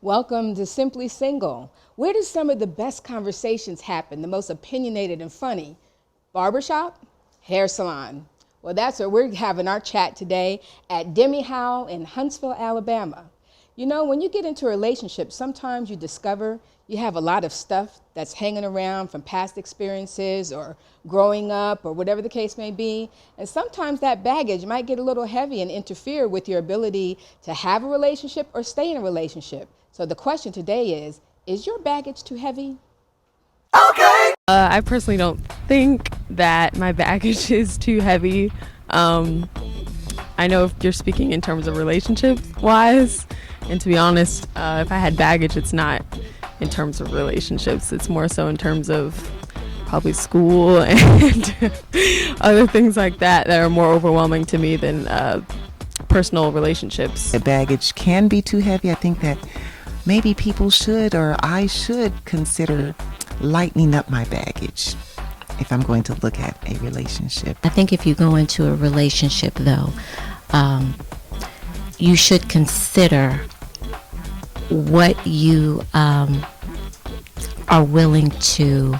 Welcome to Simply Single. Where do some of the best conversations happen, the most opinionated and funny? Barbershop? Hair salon? Well, that's where we're having our chat today at Demi Howe in Huntsville, Alabama. You know, when you get into a relationship, sometimes you discover you have a lot of stuff that's hanging around from past experiences or growing up or whatever the case may be. And sometimes that baggage might get a little heavy and interfere with your ability to have a relationship or stay in a relationship. So the question today is your baggage too heavy? I personally don't think that my baggage is too heavy. I know if you're speaking in terms of relationships wise, and to be honest, if I had baggage, it's not in terms of relationships. It's more so in terms of probably school and other things like that are more overwhelming to me than personal relationships. The baggage can be too heavy. I think that maybe people should, or I should consider lightening up my baggage if I'm going to look at a relationship. I think if you go into a relationship, though, you should consider what you are willing to,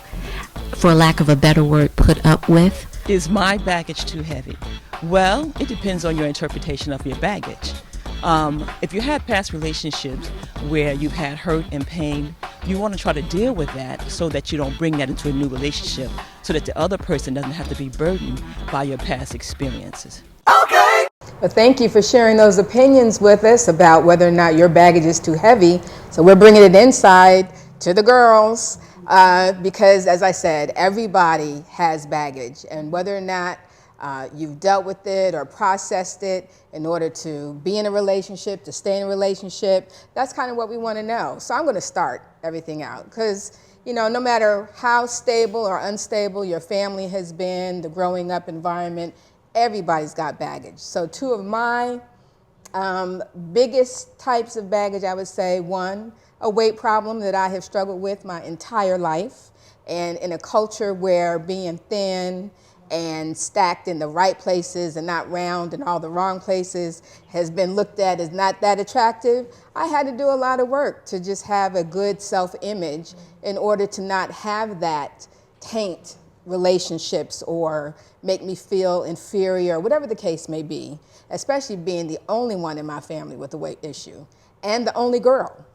for lack of a better word, put up with. Is my baggage too heavy? Well, it depends on your interpretation of your baggage. If you had past relationships where you've had hurt and pain, you want to try to deal with that so that you don't bring that into a new relationship, so that the other person doesn't have to be burdened by your past experiences. Well, thank you for sharing those opinions with us about whether or not your baggage is too heavy. So we're bringing it inside to the girls because, as I said, everybody has baggage, and whether or not you've dealt with it or processed it in order to be in a relationship, to stay in a relationship, that's kind of what we want to know. So I'm going to start everything out because, you know, no matter how stable or unstable your family has been, the growing up environment, everybody's got baggage. So two of my biggest types of baggage, I would say, one, a weight problem that I have struggled with my entire life, and in a culture where being thin and stacked in the right places and not round in all the wrong places has been looked at as not that attractive. I had to do a lot of work to just have a good self-image in order to not have that taint relationships or make me feel inferior, whatever the case may be, especially being the only one in my family with a weight issue and the only girl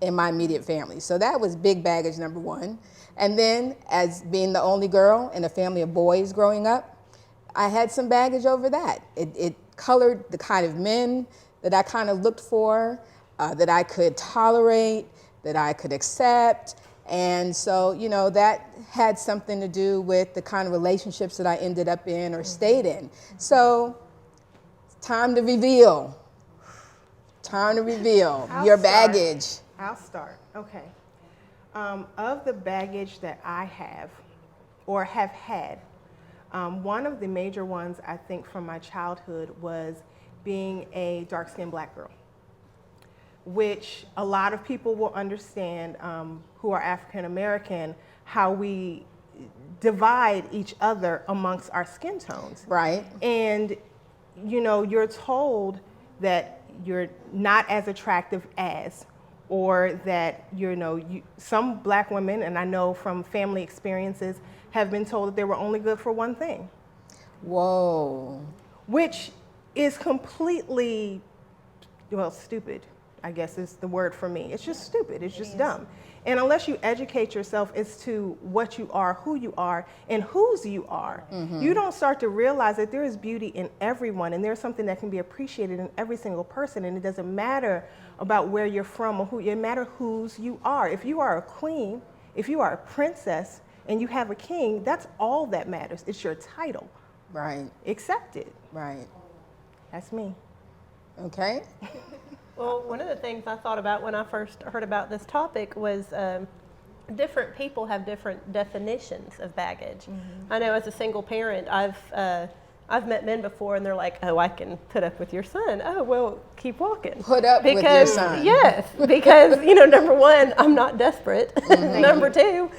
in my immediate family. So that was big baggage, number one. And then, as being the only girl in a family of boys growing up, I had some baggage over that. It colored the kind of men that I kind of looked for, that I could tolerate, that I could accept. And so, you know, that had something to do with the kind of relationships that I ended up in or stayed in. So, time to reveal. Time to reveal your baggage. I'll start. Okay. Of the baggage that I have or have had, one of the major ones I think from my childhood was being a dark-skinned black girl, which a lot of people will understand who are African American, how we divide each other amongst our skin tones. Right. And, you know, you're told that you're not as attractive as, or that, you know, some black women, and I know from family experiences, have been told that they were only good for one thing. Whoa. Which is completely, well, stupid, I guess is the word for me. It's just stupid, it's just dumb. And unless you educate yourself as to what you are, who you are, and whose you are, you don't start to realize that there is beauty in everyone, and there's something that can be appreciated in every single person, and it doesn't matter about where you're from or who, it matters whose you are. If you are a queen, if you are a princess, and you have a king, that's all that matters. It's your title. Right. Accept it. Right. That's me. Okay. Well, one of the things I thought about when I first heard about this topic was different people have different definitions of baggage. I know as a single parent, I've met men before and they're like, oh, I can put up with your son. Oh, well, keep walking. Put up with your son. Yes, because, you know, number one, I'm not desperate. Number two,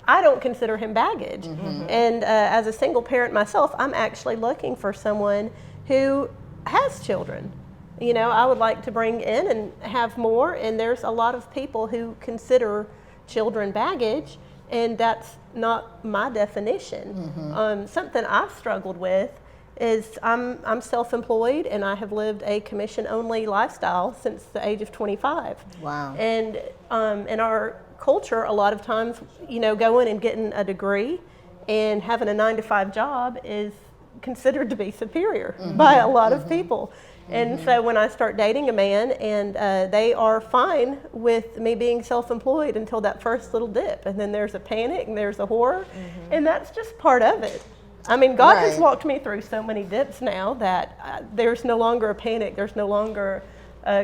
I don't consider him baggage. And as a single parent myself, I'm actually looking for someone who has children. You know, I would like to bring in and have more, and there's a lot of people who consider children baggage, and that's not my definition. Something I've struggled with is I'm self-employed, and I have lived a commission-only lifestyle since the age of 25. Wow. And in our culture, a lot of times, you know, going and getting a degree and having a 9-to-5 job is considered to be superior by a lot of people. And so when I start dating a man and they are fine with me being self-employed until that first little dip, and then there's a panic and there's a horror, and that's just part of it. I mean, God has walked me through so many dips now that there's no longer a panic, there's no longer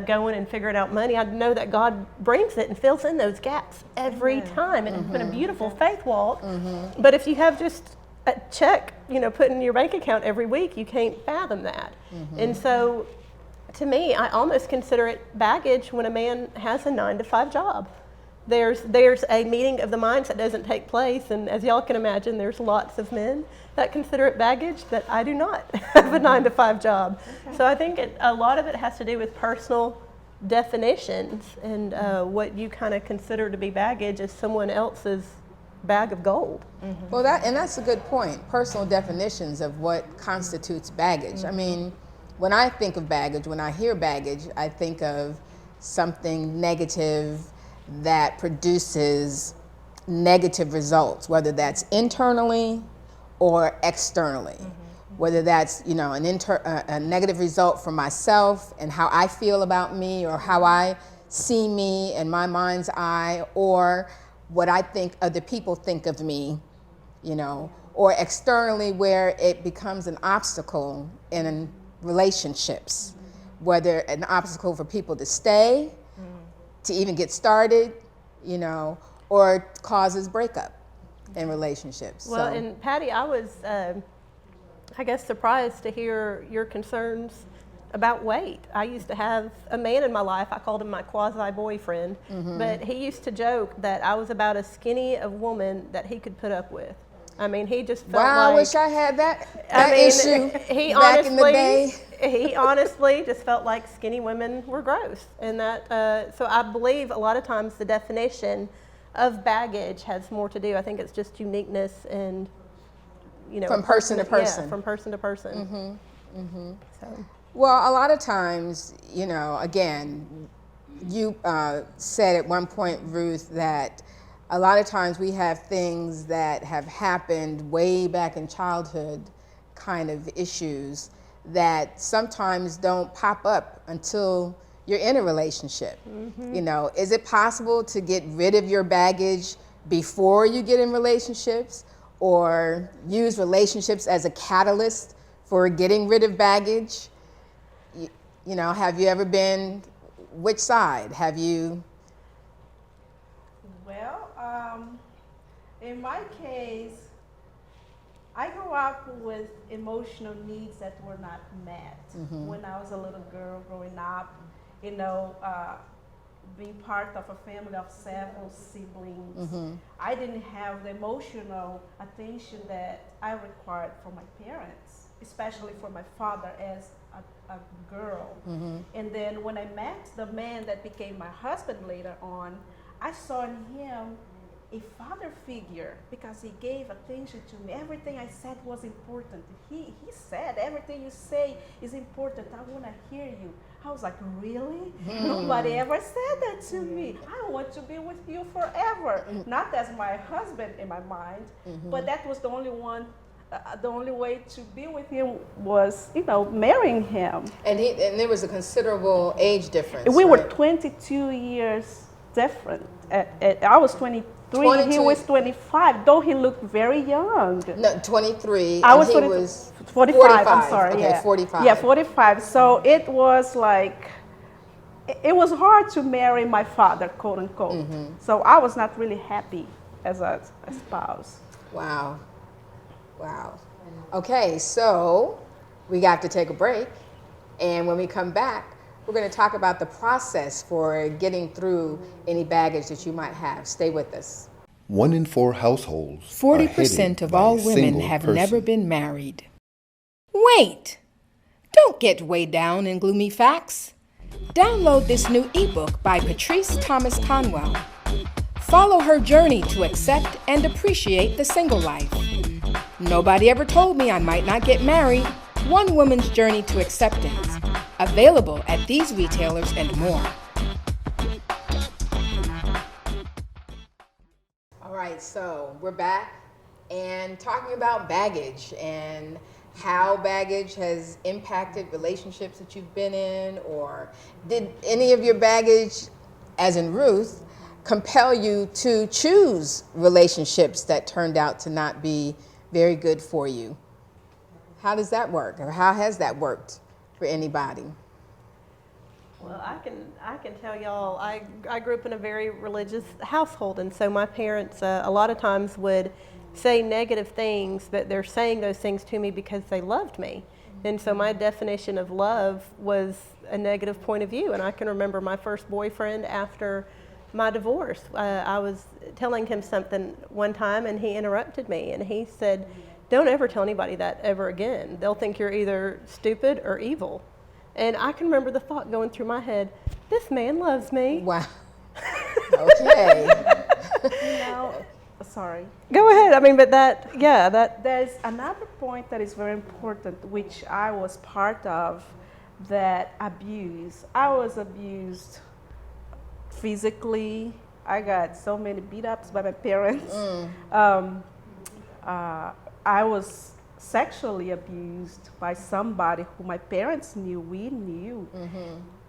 going and figuring out money. I know that God brings it and fills in those gaps every time, and it's been a beautiful faith walk. But if you have just a check, you know, put in your bank account every week, you can't fathom that. And so, to me, I almost consider it baggage when a man has a 9-to-5 job. There's a meeting of the minds that doesn't take place, and as y'all can imagine, there's lots of men that consider it baggage that I do not have a 9-to-5 job. So I think a lot of it has to do with personal definitions and what you kind of consider to be baggage is someone else's bag of gold. Well, that's a good point. Personal definitions of what constitutes baggage. I mean, when I think of baggage, when I hear baggage, I think of something negative that produces negative results, whether that's internally or externally. Whether that's, you know, a negative result for myself and how I feel about me, or how I see me in my mind's eye, or what I think other people think of me, you know, or externally where it becomes an obstacle in relationships, whether an obstacle for people to stay, to even get started, you know, or causes breakup in relationships. Well, so. And Patty, I was, I guess, surprised to hear your concerns about weight. I used to have a man in my life, I called him my quasi-boyfriend, but he used to joke that I was about as skinny a woman that he could put up with. I mean, he just felt like... Wow, I wish I had that issue he back honestly, in the day. He honestly just felt like skinny women were gross. And that, so I believe a lot of times the definition of baggage has more to do, I think it's just uniqueness and, you know... From person to person. Yeah, from person to person. So. Well, a lot of times, you know, again, you said at one point, Ruth, that a lot of times we have things that have happened way back in childhood, kind of issues that sometimes don't pop up until you're in a relationship. You know, is it possible to get rid of your baggage before you get in relationships, or use relationships as a catalyst for getting rid of baggage? You know, have you ever been, which side have you? Well, in my case, I grew up with emotional needs that were not met. When I was a little girl growing up, you know, being part of a family of several siblings, I didn't have the emotional attention that I required from my parents, especially for my father as a girl. And then when I met the man that became my husband later on, I saw in him a father figure because he gave attention to me. Everything I said was important. He said, everything you say is important. I want to hear you. I was like, really? Nobody ever said that to me. I want to be with you forever. Not as my husband in my mind, but that was the only one. The only way to be with him was, you know, marrying him. And there was a considerable age difference. We right? were 22 years different. I was 23, 22. He was 25, though he looked very young. No, 23. I was, and he 20, was 45, I'm sorry. Okay, yeah. 45. Yeah, 45. So it was like, it was hard to marry my father, quote unquote. So I was not really happy as a spouse. Wow. Wow. Okay, so we got to take a break. And when we come back, we're going to talk about the process for getting through any baggage that you might have. Stay with us. 1 in 4 households 40% of all women have never been married. Wait! Don't get weighed down in gloomy facts. Download this new ebook by Patrice Thomas Conwell. Follow her journey to accept and appreciate the single life. Nobody ever told me I might not get married. One woman's journey to acceptance. Available at these retailers and more. All right, so we're back and talking about baggage and how baggage has impacted relationships that you've been in, or did any of your baggage, as in Ruth, compel you to choose relationships that turned out to not be very good for you? How does that work, or how has that worked for anybody? Well, I can tell y'all, I grew up in a very religious household, and so my parents a lot of times would say negative things, but they're saying those things to me because they loved me. And so my definition of love was a negative point of view. And I can remember my first boyfriend after my divorce. I was telling him something one time and he interrupted me and he said, "Don't ever tell anybody that ever again. They'll think you're either stupid or evil." And I can remember the thought going through my head, this man loves me. Wow. Okay. Sorry. Go ahead. I mean, but that There's another point that is very important, which I was part of, that abuse. I was abused physically. I got so many beat ups by my parents. I was sexually abused by somebody who my parents knew, we knew.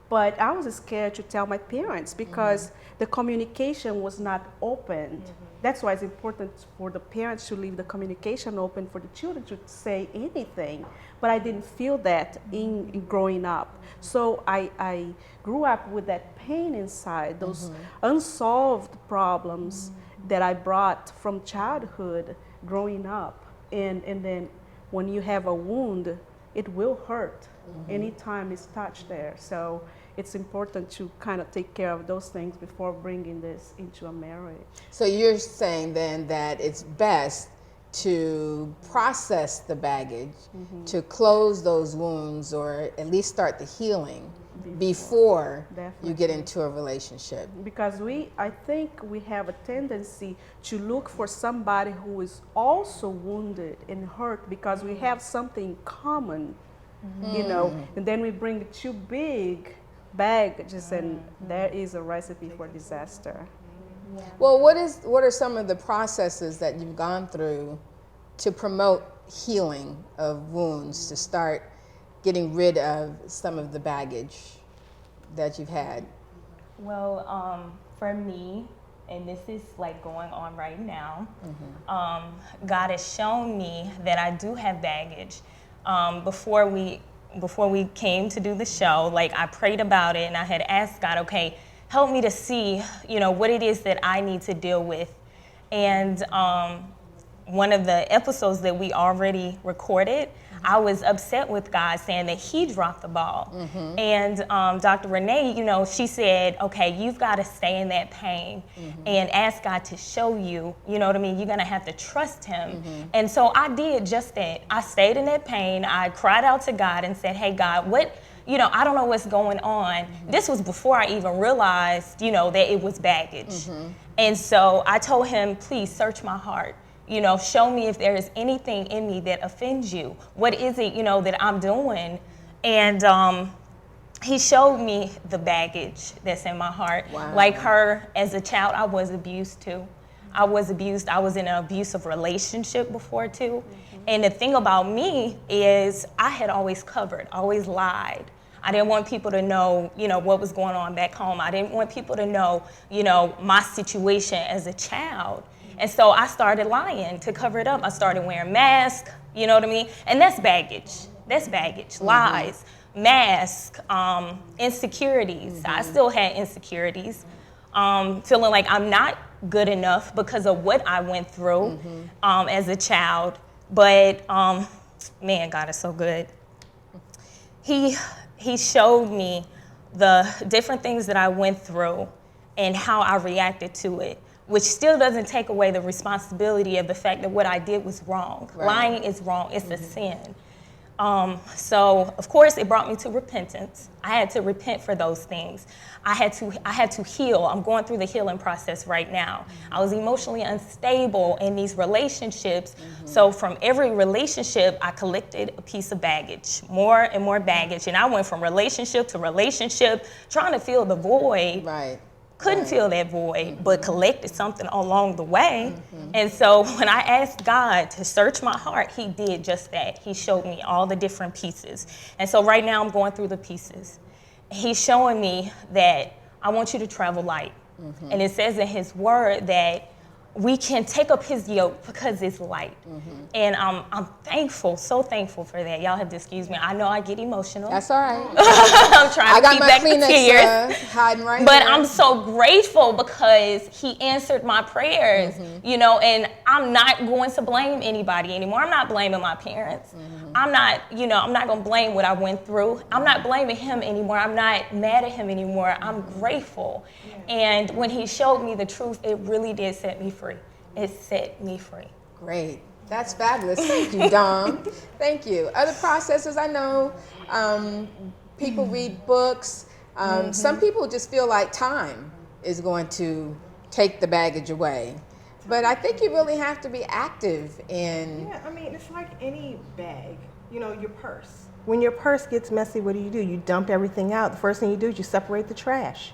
But I was scared to tell my parents because the communication was not opened. That's why it's important for the parents to leave the communication open for the children to say anything. But I didn't feel that in growing up. So I grew up with that pain inside, those unsolved problems that I brought from childhood growing up. And then when you have a wound, it will hurt anytime it's touched there. So it's important to kind of take care of those things before bringing this into a marriage. So you're saying then that it's best to process the baggage, to close those wounds, or at least start the healing before you get into a relationship. Because I think we have a tendency to look for somebody who is also wounded and hurt because we have something in common, you know, and then we bring the two big baggages and there is a recipe for disaster. Well, what are some of the processes that you've gone through to promote healing of wounds, to start getting rid of some of the baggage that you've had? Well, for me, and this is like going on right now, God has shown me that I do have baggage. Before we came to do the show, like I prayed about it and I had asked God, okay, help me to see, you know, what it is that I need to deal with. And one of the episodes that we already recorded, I was upset with God saying that he dropped the ball. And Dr. Renee, you know, she said, okay, you've got to stay in that pain and ask God to show you, you know what I mean? You're going to have to trust him. And so I did just that. I stayed in that pain. I cried out to God and said, hey, God, what, you know, I don't know what's going on. This was before I even realized, you know, that it was baggage. And so I told him, please search my heart. You know, show me if there is anything in me that offends you. What is it, you know, that I'm doing? And he showed me the baggage that's in my heart. Wow. Like her, as a child, I was abused too. I was abused. I was in an abusive relationship before too. And the thing about me is I had always covered, always lied. I didn't want people to know, you know, what was going on back home. I didn't want people to know, you know, my situation as a child. And so I started lying to cover it up. I started wearing masks, you know what I mean? And that's baggage. That's baggage. Lies, masks, insecurities. I still had insecurities. Feeling like I'm not good enough because of what I went through as a child. But man, God is so good. He showed me the different things that I went through and how I reacted to it, which still doesn't take away the responsibility of the fact that what I did was wrong. Right. Lying is wrong. It's a sin. So of course it brought me to repentance. I had to repent for those things. I had to heal. I'm going through the healing process right now. I was emotionally unstable in these relationships. So from every relationship, I collected a piece of baggage, more and more baggage. And I went from relationship to relationship, trying to fill the void. Right. Couldn't fill that void, but collected something along the way. And so when I asked God to search my heart, he did just that. He showed me all the different pieces. And so right now I'm going through the pieces. He's showing me that I want you to travel light. And it says in his word that we can take up his yoke because it's light. And I'm thankful, so thankful for that. Y'all have to excuse me. I know I get emotional. That's all right. I'm trying to keep back the tears. Hiding right But here. I'm so grateful because he answered my prayers, you know, and I'm not going to blame anybody anymore. I'm not blaming my parents. I'm not, you know, I'm not going to blame what I went through. I'm not blaming him anymore. I'm not mad at him anymore. I'm grateful. And when he showed me the truth, it really did set me free. It set me free. Great. That's fabulous. Thank you, Dom. Thank you. Other processes, I know people read books. Some people just feel like time is going to take the baggage away. But I think you really have to be active in... Yeah, I mean, it's like any bag, you know, your purse. When your purse gets messy, what do? You dump everything out. The first thing you do is you separate the trash.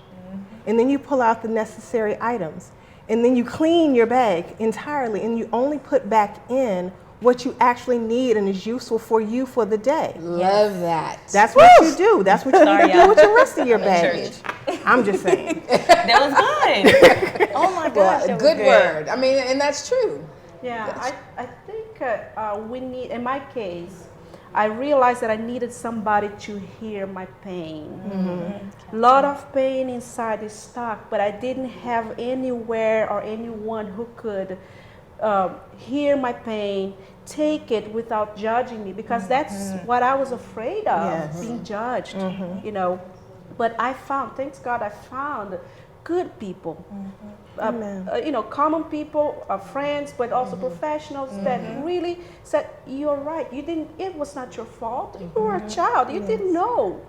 And then you pull out the necessary items. And then you clean your bag entirely, and you only put back in what you actually need and is useful for you for the day. Love that. That's what you do. That's what you need to do with the rest of your baggage. I'm just saying. That was good. Oh my gosh, that was good word. I mean, and that's true. Yeah, I think we need, in my case, I realized that I needed somebody to hear my pain. A lot of pain inside is stuck, but I didn't have anywhere or anyone who could hear my pain, take it without judging me, because that's what I was afraid of, being judged, you know. But I found, thanks God, I found good people, you know, common people, friends, but also professionals that really said, "You're right. You didn't. It was not your fault. You were a child. You didn't know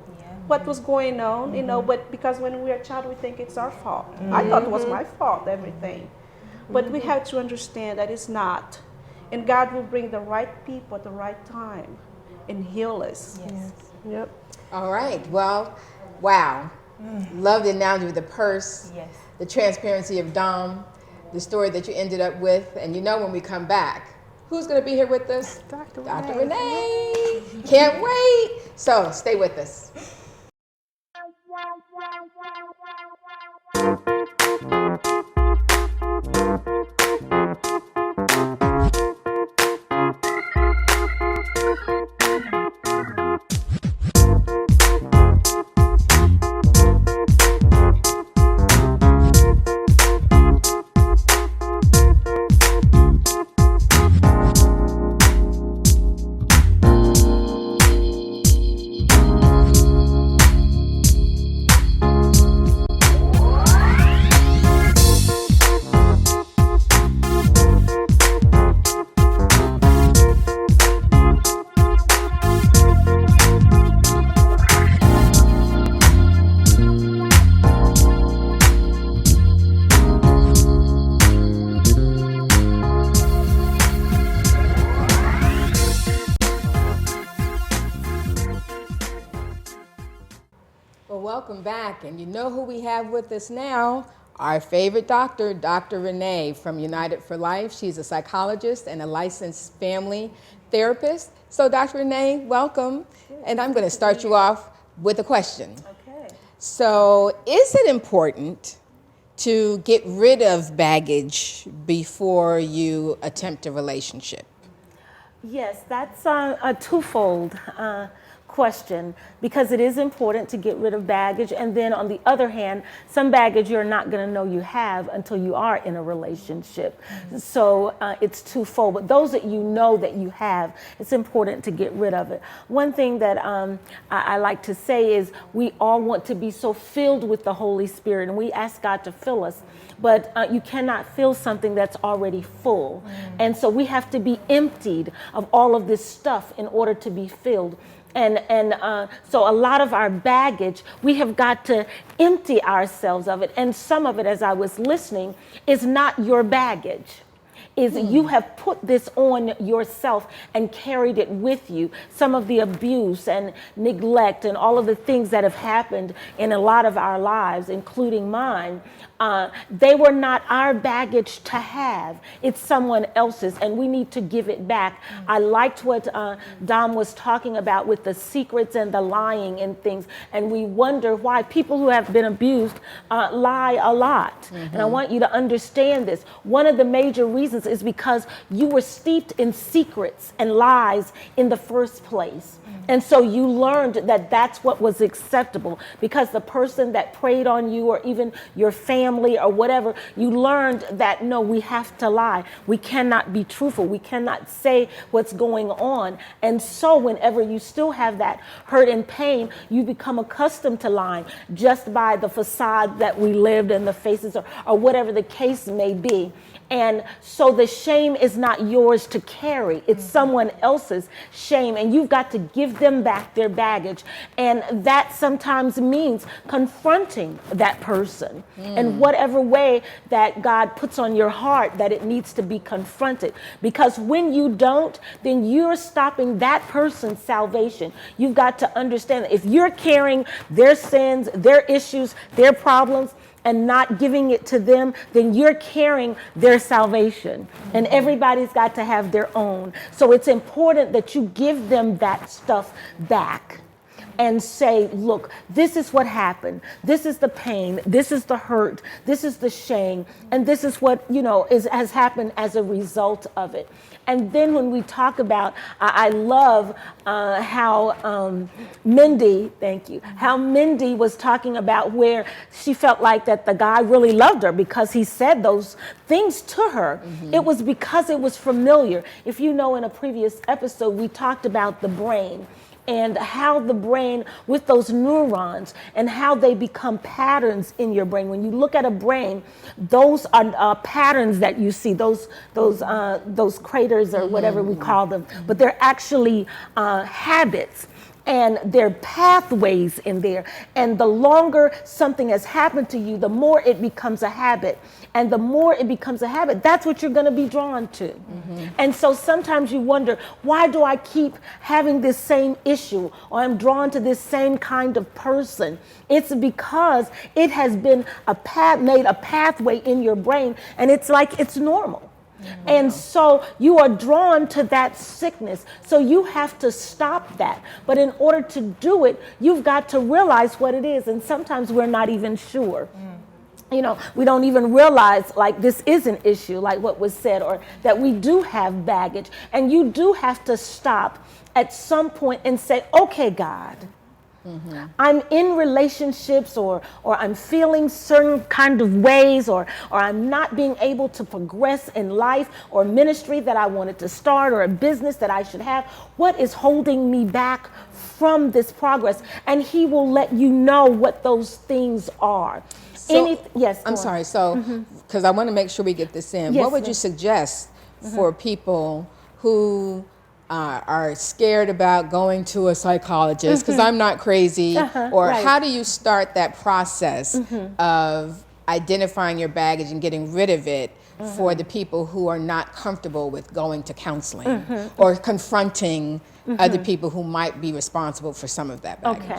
what was going on, you know. But because when we're a child, we think it's our fault. I thought it was my fault, everything. But we have to understand that it's not, and God will bring the right people at the right time and heal us. Yep. All right. Well, wow. Love the analogy of the purse, the transparency of Dom, the story that you ended up with. And you know, when we come back, who's going to be here with us? Dr. Renee. Can't wait. So stay with us. Welcome back, and you know who we have with us now? Our favorite doctor, Dr. Renee from United for Life. She's a psychologist and a licensed family therapist. So Dr. Renee, welcome. And I'm going to start you off with a question. Okay. So is it important to get rid of baggage before you attempt a relationship? Yes, that's a twofold question, because it is important to get rid of baggage. And then on the other hand, some baggage you're not going to know you have until you are in a relationship. So it's twofold. But those that you know that you have, it's important to get rid of it. One thing that I like to say is we all want to be so filled with the Holy Spirit, and we ask God to fill us. But you cannot fill something that's already full. And so we have to be emptied of all of this stuff in order to be filled. And so a lot of our baggage, we have got to empty ourselves of it. And some of it, as I was listening, is not your baggage. Is you have put this on yourself and carried it with you. Some of the abuse and neglect and all of the things that have happened in a lot of our lives, including mine, they were not our baggage to have. It's someone else's, and we need to give it back. I liked what Dom was talking about with the secrets and the lying and things, and we wonder why people who have been abused lie a lot. And I want you to understand this. One of the major reasons is because you were steeped in secrets and lies in the first place. And so you learned that that's what was acceptable, because the person that preyed on you, or even your family or whatever, you learned that no, we have to lie. We cannot be truthful. We cannot say what's going on. And so whenever you still have that hurt and pain, you become accustomed to lying just by the facade that we lived in, the faces, or whatever the case may be. And so the shame is not yours to carry. It's someone else's shame, and you've got to give them back their baggage. And that sometimes means confronting that person in whatever way that God puts on your heart that it needs to be confronted. Because when you don't, then you're stopping that person's salvation. You've got to understand that if you're carrying their sins, their issues, their problems, and not giving it to them, then you're carrying their salvation. And everybody's got to have their own. So it's important that you give them that stuff back and say, look, this is what happened. This is the pain. This is the hurt. This is the shame. And this is what, has happened as a result of it. And then when we talk about, I love how Mindy, thank you, how Mindy was talking about where she felt like that the guy really loved her because he said those things to her. It was because it was familiar. If you know, in a previous episode, we talked about the brain and how the brain, with those neurons, and how they become patterns in your brain. When you look at a brain, those are patterns that you see, those craters or whatever we call them, but they're actually habits. And there are pathways in there. And the longer something has happened to you, the more it becomes a habit. And the more it becomes a habit, that's what you're going to be drawn to. And so sometimes you wonder, why do I keep having this same issue, or I'm drawn to this same kind of person? It's because it has been made a pathway in your brain, and it's like it's normal. And so you are drawn to that sickness. So you have to stop that. But in order to do it, you've got to realize what it is. And sometimes we're not even sure. We don't even realize like this is an issue, like what was said, or that we do have baggage. And you do have to stop at some point and say, okay, God, I'm in relationships, or I'm feeling certain kind of ways, or I'm not being able to progress in life or ministry that I wanted to start, or a business that I should have. What is holding me back from this progress? And he will let you know what those things are. So, yes. I'm sorry. So, because I want to make sure we get this in. Yes, what would you suggest for people who are scared about going to a psychologist, because I'm not crazy, or right. How do you start that process of identifying your baggage and getting rid of it for the people who are not comfortable with going to counseling or confronting other people who might be responsible for some of that baggage?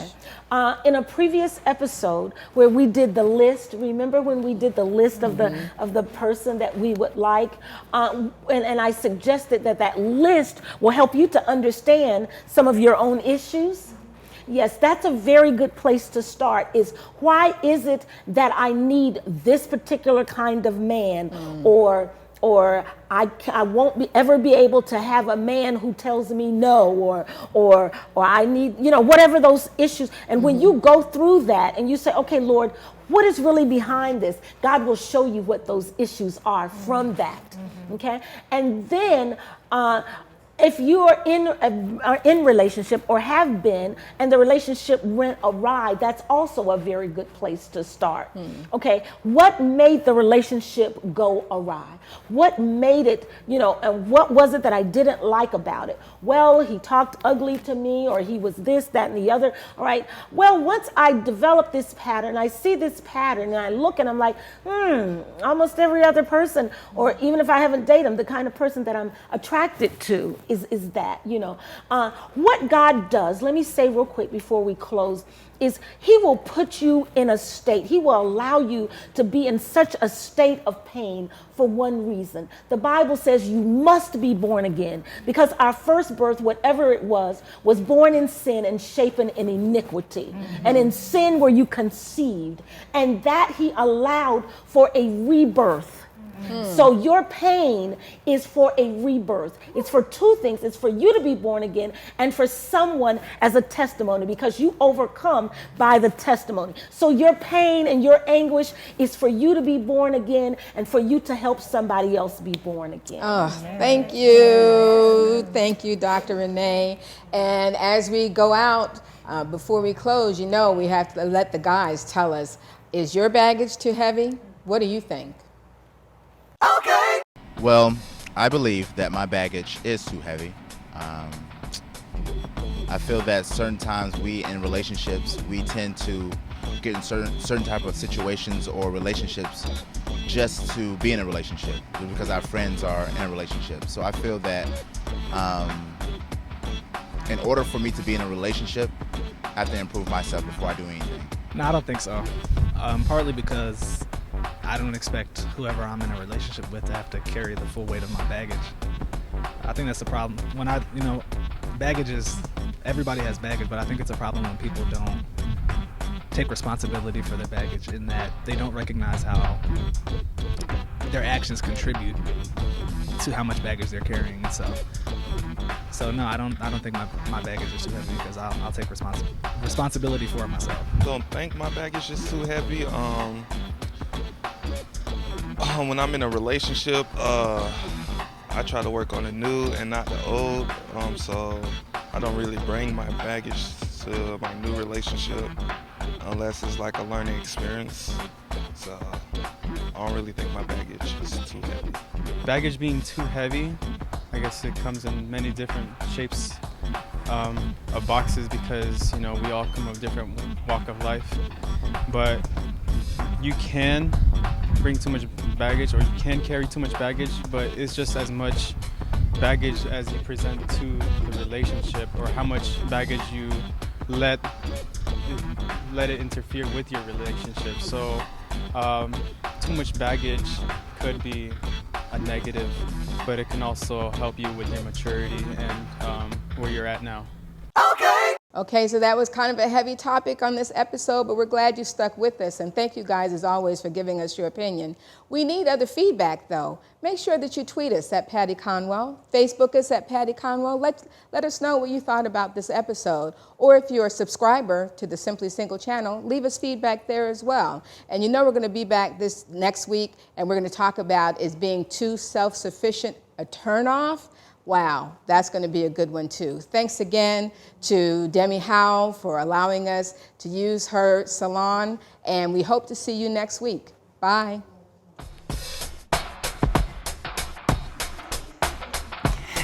Okay. In a previous episode where we did the list, remember when we did the list of the person that we would like? And I suggested that list will help you to understand some of your own issues. Yes, that's a very good place to start, is why is it that I need this particular kind of man, or or I won't ever be able to have a man who tells me no, or I need, whatever those issues. And when you go through that and you say, okay, Lord, what is really behind this? God will show you what those issues are from that. Okay. And then, if you are in relationship or have been, and the relationship went awry, that's also a very good place to start. Okay, what made the relationship go awry? What made it, and what was it that I didn't like about it? Well, he talked ugly to me, or he was this, that, and the other. All right. Well, once I develop this pattern, I see this pattern, and I look and I'm like, almost every other person, or even if I haven't dated them, the kind of person that I'm attracted to is that, what God does, let me say real quick before we close, is he will put you in a state. He will allow you to be in such a state of pain for one reason. The Bible says you must be born again, because our first birth, whatever it was born in sin and shapen in iniquity. And in sin were you conceived, and that he allowed for a rebirth. So your pain is for a rebirth. It's for two things. It's for you to be born again, and for someone as a testimony, because you overcome by the testimony. So your pain and your anguish is for you to be born again, and for you to help somebody else be born again. Oh, thank you. Thank you, Dr. Renee. And as we go out, before we close, we have to let the guys tell us, is your baggage too heavy? What do you think? Well, I believe that my baggage is too heavy. I feel that certain times we in relationships, we tend to get in certain type of situations or relationships just to be in a relationship, because our friends are in a relationship. So I feel that in order for me to be in a relationship, I have to improve myself before I do anything. No, I don't think so. Partly because I don't expect whoever I'm in a relationship with to have to carry the full weight of my baggage. I think that's the problem. When baggage is, everybody has baggage, but I think it's a problem when people don't take responsibility for their baggage, in that they don't recognize how their actions contribute to how much baggage they're carrying. So no, I don't think my baggage is too heavy, because I'll take responsibility for it myself. Don't think my baggage is too heavy. When I'm in a relationship, I try to work on the new and not the old. So I don't really bring my baggage to my new relationship unless it's like a learning experience. So I don't really think my baggage is too heavy. Baggage being too heavy, I guess it comes in many different shapes of boxes, because we all come of different walk of life. But you can bring too much baggage, or you can carry too much baggage, but it's just as much baggage as you present to the relationship, or how much baggage you let it interfere with your relationship. So too much baggage could be a negative, but it can also help you with your maturity and where you're at now. Okay, so that was kind of a heavy topic on this episode, but we're glad you stuck with us. And thank you guys, as always, for giving us your opinion. We need other feedback, though. Make sure that you tweet us at Patty Conwell, Facebook us at Patty Conwell. Let us know what you thought about this episode. Or if you're a subscriber to the Simply Single channel, leave us feedback there as well. And we're going to be back this next week, and we're going to talk about, is being too self-sufficient a turnoff? Wow, that's going to be a good one too. Thanks again to Demi Howe for allowing us to use her salon, and we hope to see you next week. Bye.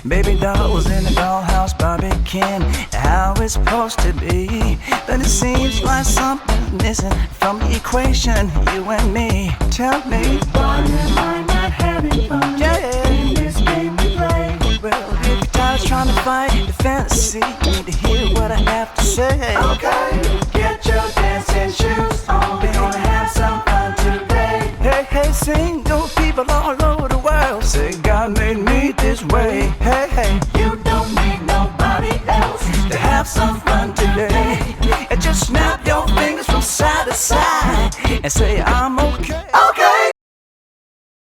Baby doll was in the dollhouse, Barbie Ken, how it's supposed to be. But it seems like something's missing from the equation, you and me. Tell me, why am I not having fun? Yeah, in this game we play. Well, if you're tired of trying to fight the fantasy, you need to hear what I have to say. Okay, get your dancing shoes on, we're gonna have some fun today. Hey, hey, single people all over the world say God made me this way. Hey, hey, you don't need nobody else to have some fun today. And just snap your fingers from side to side and say I'm okay.